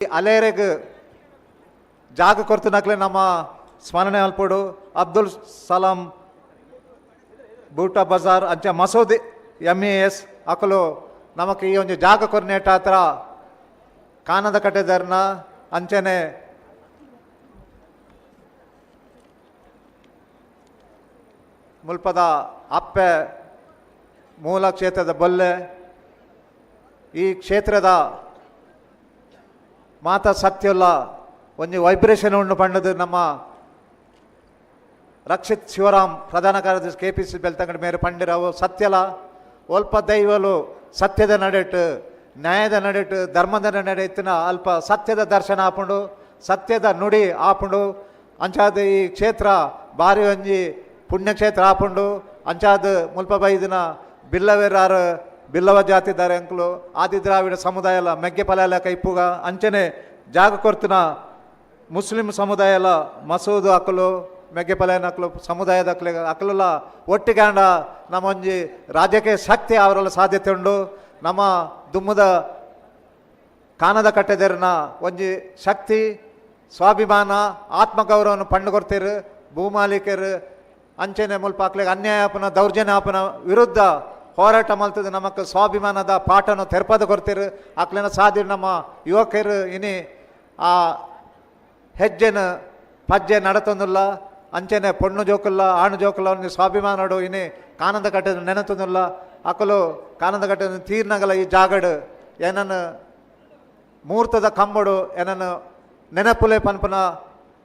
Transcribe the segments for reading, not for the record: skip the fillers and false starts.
ಅಲೇರೆಗ್ ಜಾಗ ಕೊರ್ತನಕ್ಲೆ ನಮ್ಮ ಸ್ಮರಣೆ ಅಲ್ಪಡು ಅಬ್ದುಲ್ ಸಲಾಂ ಬೂಟಾ ಬಜಾರ್ ಅಂಚ ಮಸೂದ್ MES ಅಕಲು ನಮಕ್ ಈ ಒಂದು ಜಾಗ ಕೊರ್ನೇಟ ಹತ್ರ ಕಾನದ ಕಟ್ಟೆದಾರನ ಅಂಚನೆ ಮುಲ್ಪದ ಅಪ್ಪೆ ಮೂಲ ಕ್ಷೇತ್ರದ ಬೊಲ್ಲೆ ಈ ಕ್ಷೇತ್ರದ ಮಾತಾ ಸತ್ಯಲ್ಲ ಒಂದು ವೈಬ್ರೇಷನ್ ಉಂಡು ಪಂಡದು ನಮ್ಮ ರಕ್ಷಿತ್ ಶಿವರಾಮ್ ಪ್ರಧಾನ ಕಾರ್ಯದರ್ಶಿ KPC ಬೆಳ್ತಂಗಡಿ ಮೇರೆ ಪಂಡಿರವು ಸತ್ಯಲ ಅಲ್ಪ ದೈವಲು ಸತ್ಯದ ನಡೆಟ್ಟು ನ್ಯಾಯದ ನಡೆಟ್ಟು ಧರ್ಮದ ನಡೆತ್ತಿನ ಅಲ್ಪ ಸತ್ಯದ ದರ್ಶನ ಆಪುಂಡು ಸತ್ಯದ ನುಡಿ ಆಪುಂಡು ಅಂಚಾದ ಈ ಕ್ಷೇತ್ರ ಭಾರಿ ಒಂಜಿ ಪುಣ್ಯಕ್ಷೇತ್ರ ಆಪುಂಡು ಅಂಚಾದ ಮುಲ್ಪ ಬೈದಿನ ಬಿಲ್ಲವೇರಾರು ಬಿಲ್ಲವ ಜಾತಿದಾರೆ ಅಂಕಲು ಆದಿ ದ್ರಾವಿಡ ಸಮುದಾಯಲ ಮೆಗ್ಗೆ ಪಲಾಲ ಕೈಪುಗ ಅಂಚನೆ ಜಾಗ ಕೊರ್ತಿನ ಮುಸ್ಲಿಂ ಸಮುದಾಯಲ ಮಸೂದು ಅಕ್ಕಲು ಮೆಗ್ಗೆ ಪಲಾಯನ ಅಕ್ಕಲು ಸಮುದಾಯದ ಅಕ್ಕಲೆಲ್ಲ ಒಟ್ಟಿಗಾಂಡ ನಮ್ಮ ಒಂಜಿ ರಾಜ್ಯಕ್ಕೆ ಶಕ್ತಿ ಅವರೆಲ್ಲ ಸಾಧ್ಯತೆ ಉಂಡು ನಮ್ಮ ದುಮ್ಮದ ಕಾನದ ಕಟ್ಟೆದರಿನ ಒಂಜಿ ಶಕ್ತಿ ಸ್ವಾಭಿಮಾನ ಆತ್ಮಗೌರವವನ್ನು ಪಂಡು ಕೊಡ್ತೀರು ಭೂಮಾಲೀಕರು ಅಂಚನೆ ಮುಲ್ಪ ಅಕ್ಲೆಗೆ ಅನ್ಯಾಯ ಆಪನ ದೌರ್ಜನ್ಯ ಆಪನ ವಿರುದ್ಧ ಹೋರಾಟ ಮಲ್ತದೆ ನಮಕ್ ಸ್ವಾಭಿಮಾನದ ಪಾಠನ ತೆರಪದ ಕೊಡ್ತೀರು ಅಕ್ಲೆನ ಸಾಧಿ ನಮ್ಮ ಯುವಕರು ಇನಿ ಆ ಹೆಜ್ಜೆನ ಪಜ್ಜೆ ನಡತೊಂದಿಲ್ಲ ಅಂಚನೆ ಪೊಣ್ಣು ಜೋಕಲ್ಲ ಆಣು ಜೋಕಲ್ಲ ಒಂದು ಸ್ವಾಭಿಮಾನಡು ಇನಿ ಕಾನದ ಕಟ್ಟೆ ನೆನತೊಂದಿಲ್ಲ ಅಕಲು ಕಾನದ ಕಟ್ಟೆ ತೀರ್ನಗಲ ಈ ಜಾಗಡು ಏನನ್ನು ಮುಹೂರ್ತದ ಕಂಬಡು ಏನನ್ನು ನೆನಪುಲೆ ಪನ್ಪನ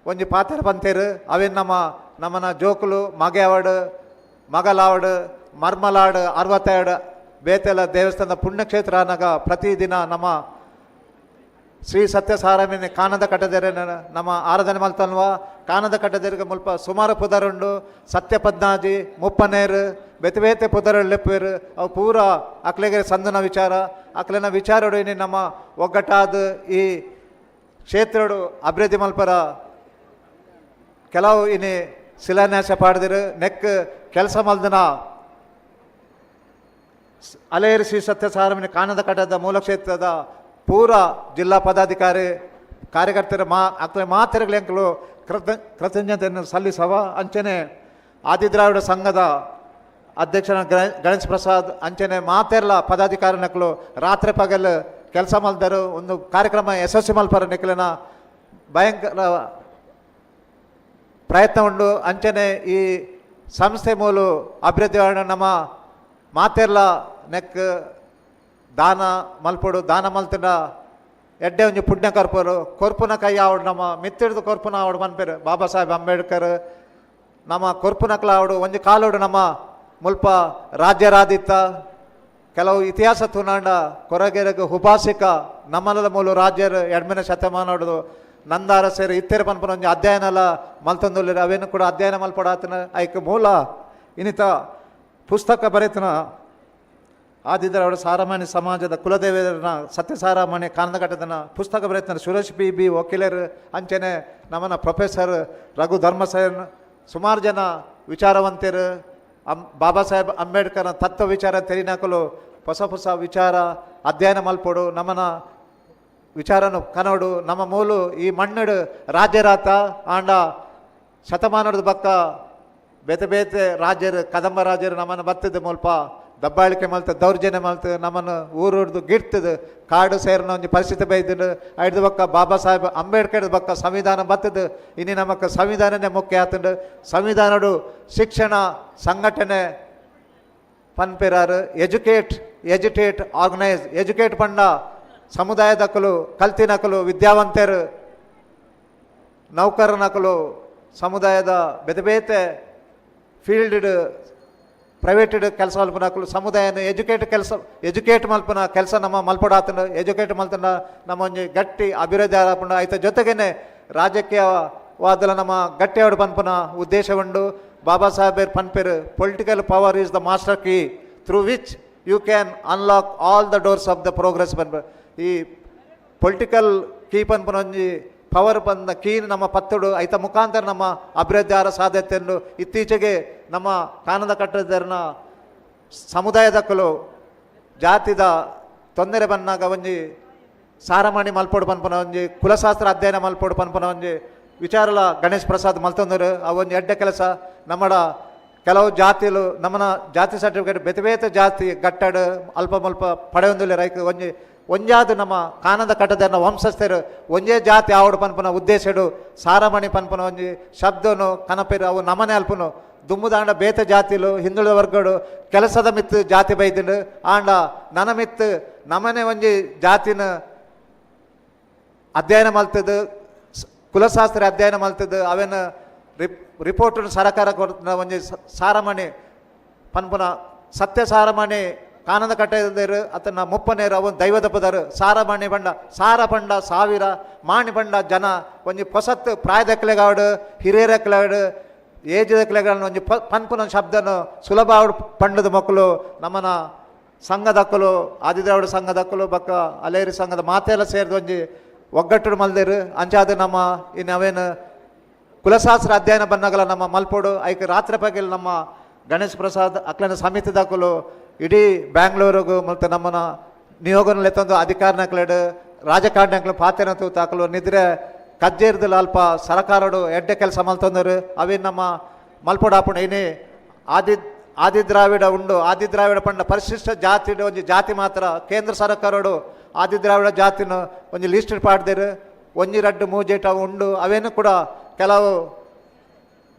ಒಂಜಿ ಪಾತ್ರ ಬಂತೇರು ಅವೇನು ನಮ್ಮನ ಜೋಕುಲು ಮಗೆವಾಡು ಮಗಲಾವಡು ಮರ್ಮಲಾಡು 62 ಬೇತೆಲ ದೇವಸ್ಥಾನದ ಪುಣ್ಯಕ್ಷೇತ್ರ ಅನ್ನಗ ಪ್ರತಿದಿನ ನಮ್ಮ ಶ್ರೀ ಸತ್ಯಸಾರಾಮಿನ ಕಾನದ ಕಟ್ಟದೆರೆ ನಮ್ಮ ಆರಾಧನೆ ಮಲ್ತಲ್ವ ಕಾನದ ಕಟ್ಟದೆರೆಗೆ ಮುಲ್ಪ ಸುಮಾರು ಪುದರುಂಡು ಸತ್ಯ ಪದ್ನಾಜಿ ಮುಪ್ಪನೇರು ಬೇತೆ ಬೇತೆ ಪುದರಳ್ಳೆಪ್ಪೇರು ಅವು ಪೂರ ಅಕ್ಲೆಗೆ ಸಂದನ ವಿಚಾರ ಅಕ್ಲೆನ ವಿಚಾರಡು ಇನಿ ನಮ್ಮ ಒಗ್ಗಟ್ಟಾದ ಈ ಕ್ಷೇತ್ರಡು ಅಭಿವೃದ್ಧಿ ಮಲ್ಪರ ಕೆಲವು ಇನಿ ಶಿಲಾನ್ಯಾಸ ಪಾಡ್ದಿರು ನೆಕ್ ಕೆಲಸ ಮಲ್ದನ ಅಲೇರಿ ಶ್ರೀ ಸತ್ಯಸಾರಮಿನ ಕಾನದ ಕಟ್ಟದ ಮೂಲ ಕ್ಷೇತ್ರದ ಪೂರ ಜಿಲ್ಲಾ ಪದಾಧಿಕಾರಿ ಕಾರ್ಯಕರ್ತರ ಅಕ್ಲೆ ಮಾತೆರೆಗಳೆಂಕಲು ಕೃತಜ್ಞತೆಯನ್ನು ಸಲ್ಲಿಸವ ಅಂಚನೆ ಆದಿದ್ರಾವಿಡ ಸಂಘದ ಅಧ್ಯಕ್ಷನ ಗಣೇಶ್ ಪ್ರಸಾದ್ ಅಂಚನೆ ಮಾತೆರ್ಲ ಪದಾಧಿಕಾರಿ ನಕಲು ರಾತ್ರಿ ಪಗಲು ಕೆಲಸ ಮಲ್ದರು ಒಂದು ಕಾರ್ಯಕ್ರಮ ಯಶಸ್ವಿ ಮಲ್ಪರ ನಿಖಲಿನ ಭಯಂಕರ ಪ್ರಯತ್ನ ಉಂಡು ಅಂಚನೆ ಈ ಸಂಸ್ಥೆ ಮೂಲು ಅಭಿವೃದ್ಧಿ ನಮ್ಮ ಮಾತೆರ್ಲ ನೆಕ್ ದಾನ ಮಲ್ಪಡು ದಾನ ಮಲ್ತಿನ ಎಡ್ಡೆ ಒಂಜಿ ಪುಣ್ಯ ಕರ್ಪರು ಕೊರ್ಪುನ ಕೈ ಆವಡು ನಮ್ಮ ಮಿತ್ತಿಡ್ದು ಕೊರ್ಪುನ ಆವಡು ಮನ್ಪೇರು ಬಾಬಾ ಸಾಹೇಬ್ ಅಂಬೇಡ್ಕರ್ ನಮ್ಮ ಕೊರ್ಪುನಕ್ಲ ಆವಡು ಒಂಜಿ ಕಾಲೋಡು ನಮ್ಮ ಮುಲ್ಪ ರಾಜ್ಯರಾದಿತ್ತ ಕೆಲವು ಇತಿಹಾಸ ತುನಾಂಡ ಕೊರಗೆರೆಗೆ ಹುಭಾಷಿಕ ನಮ್ಮಲ ಮೂಲ ರಾಜ್ಯರು 2ನೇ ಶತಮಾನೋಡು ನಂದಾರ ಸೇರಿ ಇತ್ತೇರು ಪನ್ಪನ ಒಂಜಿ ಅಧ್ಯಯನಲ ಮಲ್ತೊಂದುಲ್ಲೆರು ಅವೇನು ಕೂಡ ಅಧ್ಯಯನ ಮಲ್ಪಡಾತನ ಐಕ್ ಮೂಲ ಇನ್ನಿತ ಪುಸ್ತಕ ಬರೆತನ ಆದಿದ್ರ ಅವರ ಸಾರಮಾನ್ಯ ಸಮಾಜದ ಕುಲದೇವರನ್ನ ಸತ್ಯಸಾರಾಮಣಿ ಕಾನದ ಕಟ್ಟದನ ಪುಸ್ತಕ ಬರೆತನ ಸುರೇಶ್ ಬಿ ವಕೀಲರು ಅಂಚನೆ ನಮ್ಮನ ಪ್ರೊಫೆಸರ್ ರಘು ಧರ್ಮಸೇನ್ ಸುಮಾರು ಜನ ವಿಚಾರವಂತರು ಬಾಬಾ ಸಾಹೇಬ್ ಅಂಬೇಡ್ಕರ್ನ ತತ್ವ ವಿಚಾರ ತೆರಿನಾಕಲು ಹೊಸ ವಿಚಾರ ಅಧ್ಯಯನ ಮಲ್ಪಡು ನಮ್ಮನ ವಿಚಾರನು ಕನೋಡು ನಮ್ಮ ಮೂಲು ಈ ಮಣ್ಣಡು ರಾಜ್ಯರಾತ ಆಂಡ ಶತಮಾನದ ಬಕ್ಕ ಬೇತೆ ಬೇತೆ ರಾಜ್ಯರು ಕದಂಬ ರಾಜ್ಯರು ನಮ್ಮನ್ನು ಬತ್ತದ ಮುಲ್ಪ ದಬ್ಬಾಳಿಕೆ ಮಲ್ತ ದೌರ್ಜನ್ಯ ಮಲ್ತ ನಮ್ಮನ್ನು ಊರೂರ್ದು ಗಿಡ್ತದ ಕಾಡು ಸೇರಿನ ಒಂದು ಪರಿಸ್ಥಿತಿ ಬೈದು ಐದು ಬಕ್ಕ ಬಾಬಾ ಸಾಹೇಬ್ ಅಂಬೇಡ್ಕರ್ ಬಕ್ಕ ಸಂವಿಧಾನ ಬತ್ತದ ಇನ್ನು ನಮಕ್ ಸಂವಿಧಾನನೇ ಮುಖ್ಯ ಆತಂಡು ಸಂವಿಧಾನಡು ಶಿಕ್ಷಣ ಸಂಘಟನೆ ಪನ್ಪೆರಾರು ಎಜುಕೇಟ್ ಆರ್ಗನೈಸ್ ಎಜುಕೇಟ್ ಪಂಡ ಸಮುದಾಯದಕ್ಕಲು ಕಲ್ತಿನಕಲು ವಿದ್ಯಾವಂತರು ನೌಕರನಕಲು ಸಮುದಾಯದ ಬೇತೆ ಬೇತೆ ಫೀಲ್ಡ್ ಪ್ರೈವೇಟೆಡ್ ಕೆಲಸ ಮಲ್ಪನಕಲು ಸಮುದಾಯನ ಎಜುಕೇಟ್ ಮಲ್ಪನ ಕೆಲಸ ನಮ್ಮ ಮಲ್ಪಡಾತಂಡು ಎಜುಕೇಟ್ ಮಲ್ತಂಡ ನಮ್ಮ ಒಂಜಿ ಗಟ್ಟಿ ಅಭಿವೃದ್ಧಿ ಆಪಂಡ ಐತ ಜೊತೆಗೇನೆ ರಾಜಕೀಯವಾದಲ ನಮ್ಮ ಗಟ್ಟಿ ಆವಡು ಪನ್ಪನ ಉದ್ದೇಶ ಉಂಡು ಬಾಬಾ ಸಾಹೇಬ್ ಪನ್ಪೇರು political power is the master key through which you can unlock all the doors of the progress ಪನ್ಪ ಈ ಪೊಲಿಟಿಕಲ್ ಕೀ ಪನ್ಪನ ಒಂಜಿ ಪವರ್ ಬಂದ ಕೀನ್ ನಮ್ಮ ಪತ್ತುಡು ಐತ ಮುಖಾಂತರ ನಮ್ಮ ಅಭಿವೃದ್ಧಿ ಆರ ಸಾಧ್ಯತೆಯನ್ನು ಇತ್ತೀಚೆಗೆ ನಮ್ಮ ಕಾನದ ಕಟ್ಟದರ್ನ ಸಮುದಾಯದಕ್ಕಲು ಜಾತಿದ ತೊಂದರೆ ಬಂದಾಗ ಒಂಜಿ ಸಾರಮಣಿ ಮಲ್ಪೋಡು ಪನ್ಪನ ಒಂಜಿ ಕುಲಶಾಸ್ತ್ರ ಅಧ್ಯಯನ ಮಲ್ಪೋಡು ಪನ್ಪನ ಒಂಜಿ ವಿಚಾರಲ ಗಣೇಶ್ ಪ್ರಸಾದ್ ಮಲ್ತೊಂದರು ಅವೊಂದು ಎಡ್ಡೆ ಕೆಲಸ ನಮ್ಮಡ ಕೆಲವು ಜಾತಿಲು ನಮ್ಮನ ಜಾತಿ ಸರ್ಟಿಫಿಕೇಟ್ ಬೇತೆ ಬೇತೆ ಜಾತಿ ಗಟ್ಟಡು ಅಲ್ಪ ಮಲ್ಪ ಪಡೆಯೊಂದಿಲ್ಲ ರೈಕ್ ಒಂಜಾದು ನಮ್ಮ ಕಾನದ ಕಟ್ಟದ ವಂಶಸ್ಥರು ಒಂಜೇ ಜಾತಿ ಆವಡು ಪನ್ಪನ ಉದ್ದೇಶಡು ಸಾರಮಣಿ ಪನ್ಪನ ಒಂಜಿ ಶಬ್ದನು ಕನಪೇರು ಅವು ನಮನೆ ಅಲ್ಪನು ದುಮ್ಮುದಾಂಡ ಬೇತೆ ಜಾತಿಲು ಹಿಂದುಳಿದ ವರ್ಗಡು ಕೆಲಸದ ಮಿತ್ತು ಜಾತಿ ಬೈದಿಂಡು ಆಂಡ ನನ ಮಿತ್ತು ನಮನೆ ಒಂಜಿ ಜಾತಿನ ಅಧ್ಯಯನ ಮಲ್ತದ್ದು ಕುಲಶಾಸ್ತ್ರ ಅಧ್ಯಯನ ಮಲ್ತದ್ದು ಅವೇನು ರಿಪೋರ್ಟ್ ಸರ್ಕಾರ ಕೊಡ್ತ ಒಂಜಿ ಸಾರಮಣಿ ಪನ್ಪುನ ಸತ್ಯ ಸಾರಮಣಿ ಕಾನದ ಕಟ್ಟೆದರು ಅತನ ಮುಪ್ಪನೇರು ಅವನು ದೈವದ ಪದರು ಸಾರಮಣಿ ಬಂಡ ಸಾರ ಪಂಡ ಸಾವಿರ ಮಾಣಿ ಬಂಡ ಜನ ಒಂಜಿ ಹೊಸತ್ತು ಪ್ರಾಯದಕ್ಲೆಗಾಡು ಹಿರಿಯರಕ್ಲೆಗಾಡು ಏಜದಕ್ಲೆಗಳನ್ನು ಒಂಜಿ ಪನ್ಪುನ ಶಬ್ದನು ಸುಲಭ ಆವಡು ಪಂಡದ ಮಕ್ಕಳು ನಮ್ಮನ ಸಂಘದಕ್ಕಲು ಆದಿದ್ರಾವಿಡ ಸಂಘದಕ್ಕಲು ಬಕ್ಕ ಅಲೇರಿ ಸಂಘದ ಮಾತೆಲ್ಲ ಸೇರಿದ ಒಂಜಿ ಒಗ್ಗಟ್ಟು ಮಲ್ದೇರು ಅಂಚಾದ ನಮ್ಮ ಇನ್ನು ಅವೇನು ಕುಲಶಾಸ್ತ್ರ ಅಧ್ಯಯನ ಬಂದಾಗಲ ನಮ್ಮ ಮಲ್ಪೋಡು ಐಕೆ ರಾತ್ರಿ ಪಗಲು ನಮ್ಮ ಗಣೇಶ್ ಪ್ರಸಾದ್ ಅಕ್ಲನ ಸಮಿತಿದಾಕಲು ಇಡೀ ಬ್ಯಾಂಗ್ಳೂರಿಗೂ ಮತ್ತು ನಮ್ಮನ ನಿಯೋಗನಲ್ಲಿ ಎತ್ತೊಂದು ಅಧಿಕಾರನಕ್ಲೆಡು ರಾಜಕಾರಣಗಳು ಪಾತೆನ ತೂತಾಕಲು ನಿದ್ರೆ ಕಜ್ಜೇರ್ದಲ್ಲಿ ಅಲ್ಪ ಸರಕಾರಡು ಎಡ್ಡೆ ಕೆಲಸ ಮಲ್ತಂದರು ಅವೇನು ನಮ್ಮ ಮಲ್ಪೋಡು ಹಾಪುಂಡು ಇನಿ ಆದಿದ್ರಾವಿಡ ಉಂಡು ಆದಿದ್ರಾವಿಡ ಪಂಡ ಪರಿಶಿಷ್ಟ ಜಾತಿ ಒಂಜಿ ಜಾತಿ ಮಾತ್ರ ಕೇಂದ್ರ ಸರ್ಕಾರಡು ಆದಿದ್ರಾವಿಡ ಜಾತಿನ ಒಂಜಿ ಲಿಸ್ಟ್ ಪಾಡ್ದೇರು ಒಂಜಿ ರಡ್ಡು ಮೂಜೇಟ ಉಂಡು ಅವೇನು ಕೂಡ ಕೆಲವು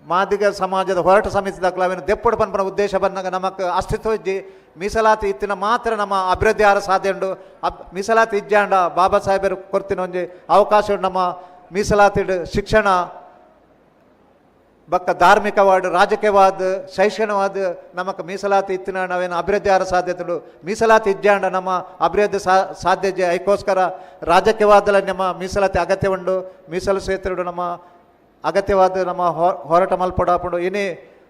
ಮಾದಿಗ ಸಮಾಜದ ಹೋರಾಟ ಸಮಿತಿ ದಾಖಲೆ ಅವೇನು ದೆಪ್ಪಡು ಪನ್ಪನ ಉದ್ದೇಶ ಬಂದಾಗ ನಮಕ್ ಅಸ್ತಿತ್ವ ಇಜ್ಜಿ ಮೀಸಲಾತಿ ಇತ್ತಿನ ಮಾತ್ರ ನಮ್ಮ ಅಭಿವೃದ್ಧಿ ಆರ ಸಾಧ್ಯ ಉಂಡು ಮೀಸಲಾತಿ ಇಜ್ಜಾಂಡ ಬಾಬಾ ಸಾಹೇಬರು ಕೊರ್ತಿನ ಒಂಜಿ ಅವಕಾಶ ನಮ್ಮ ಮೀಸಲಾತಿ ಶಿಕ್ಷಣ ಬಕ್ಕ ಧಾರ್ಮಿಕವಾದ ರಾಜಕೀಯವಾದ ಶೈಕ್ಷಣಿಕವಾದ ನಮಕ್ ಮೀಸಲಾತಿ ಇತ್ತಿನ ನಾವೇನು ಅಭಿವೃದ್ಧಿ ಆರ ಸಾಧ್ಯತೆಗಳು ಮೀಸಲಾತಿ ಇಜ್ಜಾಂಡ ನಮ್ಮ ಅಭಿವೃದ್ಧಿ ಸಾಧ್ಯ ಅದಕ್ಕೋಸ್ಕರ ರಾಜಕೀಯವಾದಲ್ಲ ನಮ್ಮ ಮೀಸಲಾತಿ ಅಗತ್ಯ ಉಂಡು ಮೀಸಲು ಕ್ಷೇತ್ರಗಳು ನಮ್ಮ ಅಗತ್ಯವಾದ ನಮ್ಮ ಹೋರಾಟ ಮಲ್ಪಡಾಪಡು ಇನಿ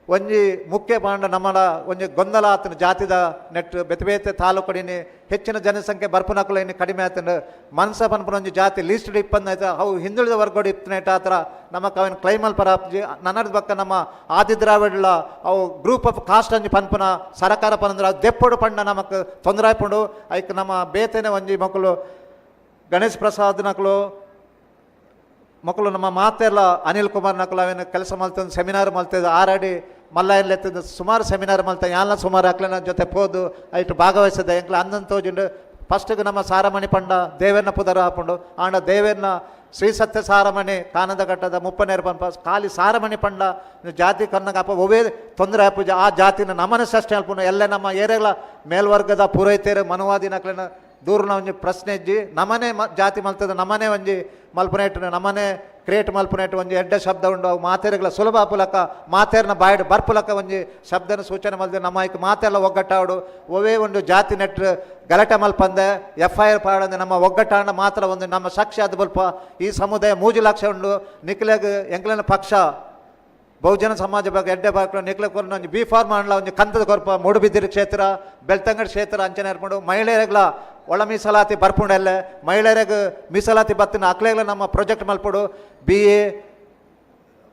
ಒಂಜಿ ಮುಖ್ಯ ಬಾಂಡ ನಮ್ಮಡ ಒಂಜಿ ಗೊಂದಲ ಆತನ ಜಾತಿದ ನೆಟ್ ಬೇತೆ ಬೇತೆ ತಾಲೂಕಡಿನಿ ಹೆಚ್ಚಿನ ಜನಸಂಖ್ಯೆ ಬರ್ಪುನಕಲು ಇನ್ನು ಕಡಿಮೆ ಆತನ ಮನ್ಸ ಪನ್ಪನ ಒಂಜಿ ಜಾತಿ ಲೀಸ್ಟ್ ಇಪ್ಪಂದು ಆಯ್ತು ಅವು ಹಿಂದುಳಿದ ವರ್ಗಡು ಇಪ್ಪನೇಟ ಆ ಥರ ನಮಕ್ ಅವನು ಕ್ಲೈಮಲ್ ಪರಾಪ್ಜಿ ನನ್ನದ ಬಕ್ಕ ನಮ್ಮ ಆದಿದ್ರಾವಿಡ್ಲ ಅವು ಗ್ರೂಪ್ ಆಫ್ ಕಾಸ್ಟ್ ಅಂಜಿ ಪನ್ಪನ ಸರಕಾರ ಪನಂದ್ರೆ ಅದು ದೆಪ್ಪಡು ಪಂಡ ನಮಕ್ ತೊಂದರೆ ಆಯ್ಪುಂಡು ಐಕ್ ನಮ್ಮ ಬೇತೆನೆ ಒಂಜಿ ಮಕ್ಕಳು ಗಣೇಶ್ ಪ್ರಸಾದ್ ನಕಲು ಮಕ್ಕಳು ನಮ್ಮ ಮಾತೆಲ್ಲ ಅನಿಲ್ ಕುಮಾರ್ ನಕಲು ಅವೇನು ಕೆಲಸ ಮಲ್ತಂದು ಸೆಮಿನಾರ್ ಮಲ್ತಿದ್ದು ಆರಾಡಿ ಮಲ್ಲ ಎತ್ತಿದ್ದು ಸುಮಾರು ಸೆಮಿನಾರ್ ಮಲ್ತ ಯಾಲ ಸುಮಾರು ಅಕ್ಲನ ಜೊತೆ ಹೋದು ಐಟು ಭಾಗವಹಿಸಿದೆ ಎಂಕ್ಲ ಅಂದಂತ ತೋಜುಂಡು ಫಸ್ಟಿಗೆ ನಮ್ಮ ಸಾರಮಣಿ ಪಂಡ ದೇವೇರ್ನ ಪುದರ ಹಾಪುಂಡು ಆಂಡ ದೇವೇರ್ನ ಶ್ರೀ ಸತ್ಯ ಸಾರಮಣಿ ಕಾನದ ಘಟ್ಟದ ಮುಪ್ಪನೇರು ಪನ್ಪ ಖಾಲಿ ಸಾರಮಣಿ ಪಂಡ ಜಾತಿ ಕನ್ನಗ ಅಪ್ಪ ಒವೇ ತೊಂದರೆ ಆಪುಜ ಆ ಜಾತಿನ ನಮ್ಮನೆ ಸಷ್ಟೇ ಅಲ್ಪುನು ಎಲ್ಲ ನಮ್ಮ ಏರಿಯಾಗಳ ಮೇಲ್ವರ್ಗದ ಪೂರೈತೇರು ಮನುವಾದಿ ನಕ್ಲನ ದೂರನ ಒಂಜಿ ಪ್ರಶ್ನೆ ಇಜ್ಜಿ ನಮನೆ ಜಾತಿ ಮಲ್ತದ ನಮನೆ ಒಂಜಿ ಮಲ್ಪನೇಟ್ ನಮನೆ ಕ್ರಿಯೇಟ್ ಮಲ್ಪನೇಟ್ ಒಂಜಿ ಎಡ್ಡ ಶಬ್ದ ಉಂಡು ಅವು ಮಾತೇರುಗಳ ಸುಲಭ ಆಪುಲಕ ಮಾತೇರ್ನ ಬಾಯ್ಡು ಬರ್ಪುಲಕ ಒಂಜಿ ಶಬ್ದನ ಸೂಚನೆ ಮಲ್ದೆ ನಮ್ಮ ಐಕ್ ಮಾತೆಲ್ಲ ಒಗ್ಗಟ್ಟಾಡು ಒವೇ ಒಂದು ಜಾತಿ ನೆಟ್ ಗಲಾಟೆ ಮಲ್ಪಂದೆ FIR ಪಾಡಂದೆ ನಮ್ಮ ಒಗ್ಗಟ್ಟಾಂಡ ಮಾತ್ರ ಒಂದು ನಮ್ಮ ಸಾಕ್ಷಿ ಅದು ಬಲ್ಪ ಈ ಸಮುದಾಯ 3 ಲಕ್ಷ ಉಂಡು ನಿಕ್ಲೆಗ್ ಎಂಕ್ಲನ ಪಕ್ಷ ಬಹುಜನ ಸಮಾಜ ಬಗ್ಗೆ ಎಡ್ಡೆ ಬಾಕ್ಲು ನಿಕ್ಲೆ ಕೊರ ಒಂಜಿ B.Pharm ಅಂಡ್ಲ ಒಂಜಿ ಕಂತದ ಕೊರಪ ಮೂಡುಬಿದಿರೆ ಕ್ಷೇತ್ರ ಬೆಳ್ತಂಗಡಿ ಕ್ಷೇತ್ರ ಅಂಚನೆ ಇರ್ಪುಂಡು ಮಹಿಳೆಯರಿಗ್ಲ ಒಳ ಮೀಸಲಾತಿ ಬರ್ಪುಂಡೆಲ್ಲ ಮಹಿಳೆಯರಿಗೆ ಮೀಸಲಾತಿ ಬತ್ತಿನ ಅಕ್ಲೆಗ್ಲ ನಮ್ಮ ಪ್ರಾಜೆಕ್ಟ್ ಮಲ್ಪುಡು BA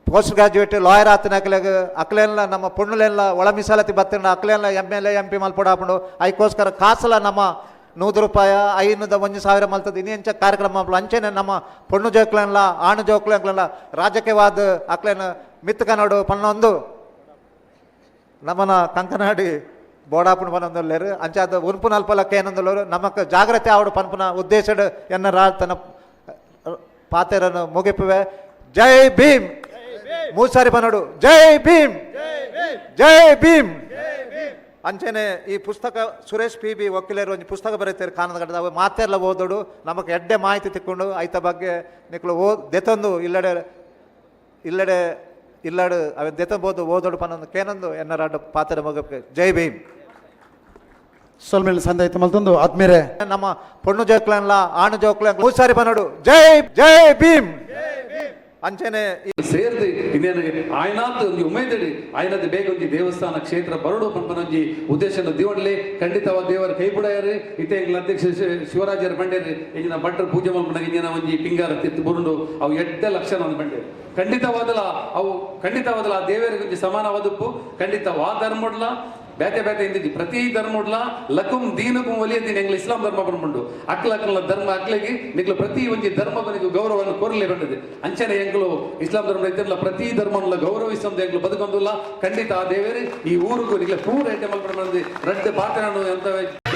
ಪೋಸ್ಟ್ ಗ್ರಾಜುಯೇಟ್ ಲಾಯರ್ ಆತನ ಅಕ್ಲೆಲ್ಲ ನಮ್ಮ ಪುಣ್ಣುಲೆಲ್ಲ ಒಳ ಮೀಸಲಾತಿ ಬತ್ತಿನ ಅಕ್ಲೆಲ್ಲ MLA MP ಮಲ್ಪುಡು ಹಾಪುಂಡು ಐಕೋಸ್ಕರ ಕಾಸಲ ನಮ್ಮ ₹100 5,000 ಮಲ್ತದ ಇನ್ನೆಂಚ ಕಾರ್ಯಕ್ರಮ ಅಂಚೆನೆ ನಮ್ಮ ಪೊಣ್ಣು ಜೋಕ್ಲಲ್ಲ ಆಣು ಜೋಕ್ಲಲ್ಲ ರಾಜಕೀಯವಾದ ಅಕ್ಲೇನ ಮಿತ್ ಕನ್ನಡು ಪನ್ನೊಂದು ನಮ್ಮನ ಕಂಕನಾಡಿ ಬೋಡಾಪುಣ ಪನ್ನೊಂದುಲ್ಲೇರು ಅಂಚಾದ ಉನ್ಪು ನಲ್ಪಲಕ್ಕೆ ಏನೊಂದುಲ್ಲರು ನಮಕ್ ಜಾಗ್ರತೆ ಆವಡು ಪನ್ಪುನ ಉದ್ದೇಶಡು ಎನ್ನ ತನ್ನ ಪಾತೆರನ್ನು ಮುಗಿಪುವೆ ಜೈ ಭೀಮ್ ಮೂಸಾರಿ ಪನ್ನಡು ಜೈ ಭೀಮ್ ಜೈ ಭೀಮ್ ಅಂಚೆನೆ ಈ ಪುಸ್ತಕ ಸುರೇಶ್ PB ವಕೀಲರು ಒಂದು ಪುಸ್ತಕ ಬರೀತಾರೆ ಕಾನದ ಘಟ್ಟದ ಅವು ಮಾತೆಲ್ಲ ಓದೋಡು ನಮಗೆ ಎಡ್ಡೆ ಮಾಹಿತಿ ತಿಕ್ಕೊಂಡು ಐತ ಬಗ್ಗೆ ನಿಕ್ಲು ದೆತೊಂದು ಇಲ್ಲಡೆ ಅವ ದೆತಂಬೋದು ಓದೋಡು ಪನ್ನೊಂದು ಕೇನೊಂದು ಎನ್ನರಾಡು ಪಾತ್ರ ಮಗಕ್ಕೆ ಜೈ ಭೀಮ್ ಸೊಲ್ಮೇಲೆ ಸಂದ ಐತೆ ಮಲ್ತೊಂದು ಆದ್ಮೇಲೆ ನಮ್ಮ ಪೊಣ್ಣು ಜೋಕ್ಲನ್ಲ ಆಣು ಜೋಕ್ಲ ಮೂಸಾರಿ ಪನ್ನಡು ಜೈ ಜೈ ಭೀಮ್ ಅಂಚೆನೆ ಸೇರ್ದು ಇನ್ನೇನು ಆಯ್ನಾತ್ ಒಂದು ಉಮೇದಡಿ ಆಯ್ನದ ಬೇಗ ಒಂದು ದೇವಸ್ಥಾನ ಕ್ಷೇತ್ರ ಬರಡು ಪಂಪನೊಂಜಿ ಉದ್ದೇಶನ ದಿವಣ್ಲೆ ಖಂಡಿತವಾದ ದೇವರ ಕೈ ಬಿಡಾಯರು ಇತ್ತೆ ಅಧ್ಯಕ್ಷ ಶಿವರಾಜರು ಬಂಡೇರಿ ಇಂಜಿನ ಭಟ್ರು ಪೂಜೆ ಮಲ್ಪನಾಗ ಇಂಜಿನ ಒಂಜಿ ಪಿಂಗಾರ ತಿತ್ತು ಬುರುಂಡು ಅವು 8 ಲಕ್ಷ ಒಂದು ಬಂಡೇರು ಖಂಡಿತವಾದಲ್ಲ ಅವು ಖಂಡಿತವಾದಲ್ಲ ಆ ದೇವರಿಗೆ ಒಂಜಿ ಸಮಾನ ವದುಪ್ಪು ಖಂಡಿತ ವಾ ಧರ್ಮಡ್ಲ ಬೇತೆ ಬೇತೆ ಇಂದಿಜ್ಜಿ ಪ್ರತಿ ಧರ್ಮಡ್ಲ ಲಕುಂ ದೀನಕುಂ ಒಲಿಯದಿನ ಎಂಗ್ಲ ಇಸ್ಲಾಂ ಧರ್ಮ ಬಂದ್ಬಿಟ್ಟು ಅಕ್ಲ ಧರ್ಮ ಅಕ್ಲಿಗೆ ನಿಗ್ಲು ಪ್ರತಿ ಒಂಜಿ ಧರ್ಮ ಬನಿಗೆ ಗೌರವವನ್ನು ಕೋರಲೇ ಬಂದಿದೆ ಅಂಚನೆ ಎಂಗ್ಲು ಇಸ್ಲಾಂ ಧರ್ಮ ಇದ್ದಿರಲ್ಲ ಪ್ರತಿ ಧರ್ಮವನ್ನು ಗೌರವಿಸಂದು ಎಂಗ್ಲು ಬದುಕೊಂದಿಲ್ಲ ಖಂಡಿತ ಆ ದೇವರೇ ಈ ಊರಿಗೂ ನಿಗ್ಲ ಪೂರ ಐಟಮ್ ಬಂದು ರಡ್ಡು ಪಾತ್ರ ಅಂತ